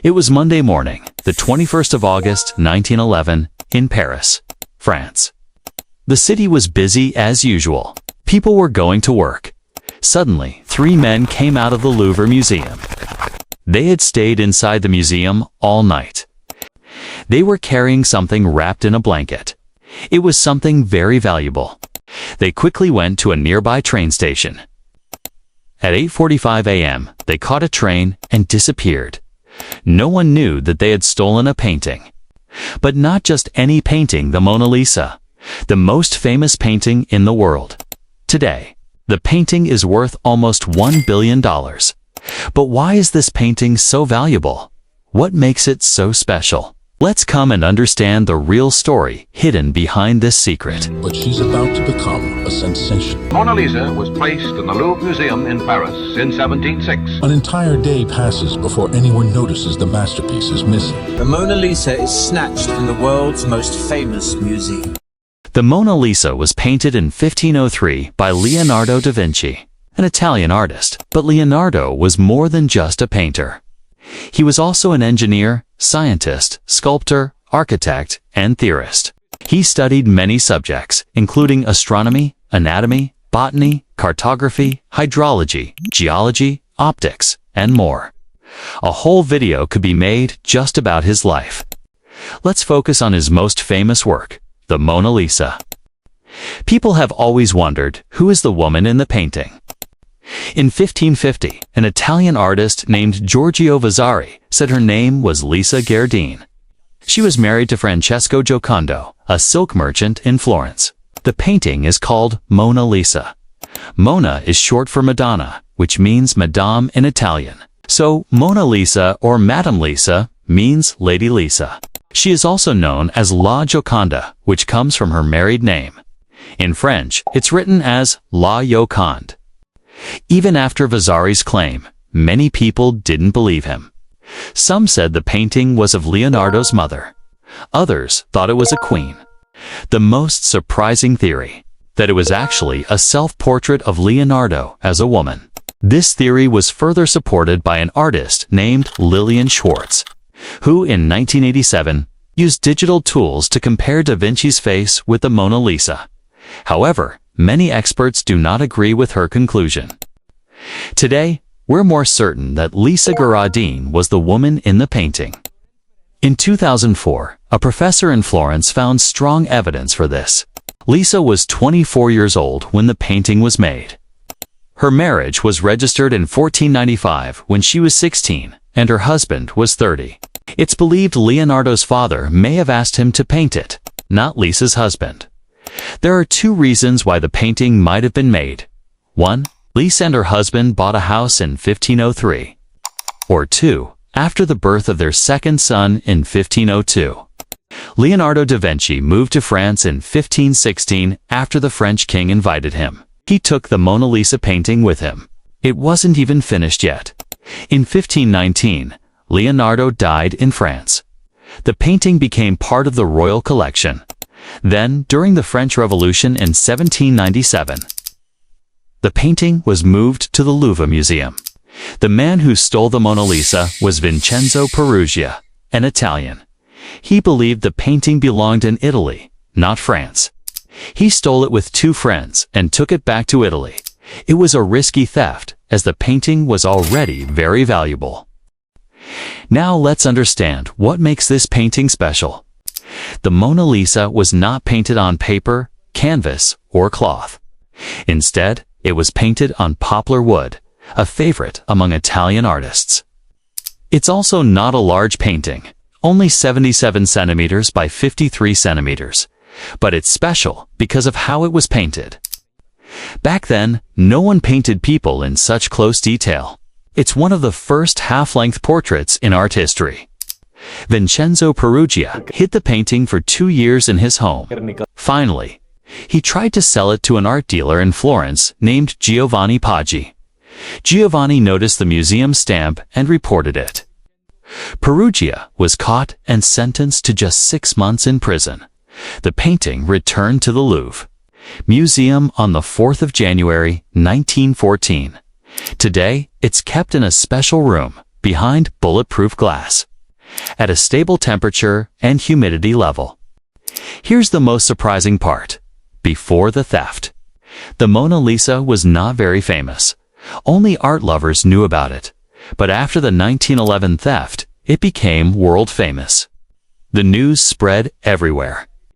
It was Monday morning, the 21st of August, 1911, in Paris, France. The city was busy as usual. People were going to work. Suddenly, three men came out of the Louvre Museum. They had stayed inside the museum all night. They were carrying something wrapped in a blanket. It was something very valuable. They quickly went to a nearby train station. At 8:45 a.m., they caught a train and disappeared. No one knew that they had stolen a painting. But not just any painting, the Mona Lisa, the most famous painting in the world. Today, the painting is worth almost $1 billion. But why is this painting so valuable? What makes it so special? Let's come and understand the real story hidden behind this secret. But she's about to become a sensation. Mona Lisa was placed in the Louvre Museum in Paris in 1706. An entire day passes before anyone notices the masterpiece is missing. The Mona Lisa is snatched from the world's most famous museum. The Mona Lisa was painted in 1503 by Leonardo da Vinci, an Italian artist. But Leonardo was more than just a painter. He was also an engineer, scientist, sculptor, architect, and theorist. He studied many subjects, including astronomy, anatomy, botany, cartography, hydrology, geology, optics, and more. A whole video could be made just about his life. Let's focus on his most famous work, the Mona Lisa. People have always wondered, who is the woman in the painting? In 1550, an Italian artist named Giorgio Vasari said her name was Lisa Gherdine. She was married to Francesco Giocondo, a silk merchant in Florence. The painting is called Mona Lisa. Mona is short for Madonna, which means Madame in Italian. So Mona Lisa or Madame Lisa means Lady Lisa. She is also known as La Gioconda, which comes from her married name. In French, it's written as La Joconde. Even after Vasari's claim, many people didn't believe him. Some said the painting was of Leonardo's mother. Others thought it was a queen. The most surprising theory, that it was actually a self-portrait of Leonardo as a woman. This theory was further supported by an artist named Lillian Schwartz, who in 1987 used digital tools to compare Da Vinci's face with the Mona Lisa. However, many experts do not agree with her conclusion. Today, we're more certain that Lisa Gherdine was the woman in the painting. In 2004, a professor in Florence found strong evidence for this. Lisa was 24 years old when the painting was made. Her marriage was registered in 1495 when she was 16 and her husband was 30. It's believed Leonardo's father may have asked him to paint it, not Lisa's husband. There are two reasons why the painting might have been made. 1. Lisa and her husband bought a house in 1503. Or 2. After the birth of their second son in 1502. Leonardo da Vinci moved to France in 1516 after the French king invited him. He took the Mona Lisa painting with him. It wasn't even finished yet. In 1519, Leonardo died in France. The painting became part of the royal collection. Then, during the French Revolution in 1797, the painting was moved to the Louvre Museum. The man who stole the Mona Lisa was Vincenzo Peruggia, an Italian. He believed the painting belonged in Italy, not France. He stole it with two friends and took it back to Italy. It was a risky theft, as the painting was already very valuable. Now let's understand what makes this painting special. The Mona Lisa was not painted on paper, canvas, or cloth. Instead, it was painted on poplar wood, a favorite among Italian artists. It's also not a large painting, only 77 centimeters by 53 centimeters, but it's special because of how it was painted. Back then, no one painted people in such close detail. It's one of the first half-length portraits in art history. Vincenzo Peruggia hid the painting for 2 years in his home. Finally, he tried to sell it to an art dealer in Florence named Giovanni Paggi. Giovanni noticed the museum stamp and reported it. Peruggia was caught and sentenced to just 6 months in prison. The painting returned to the Louvre Museum on the 4th of January, 1914. Today, it's kept in a special room behind bulletproof glass. at a stable temperature and humidity level. Here's the most surprising part. Before the theft, the Mona Lisa was not very famous. Only art lovers knew about it. But after the 1911 theft, it became world famous. The news spread everywhere.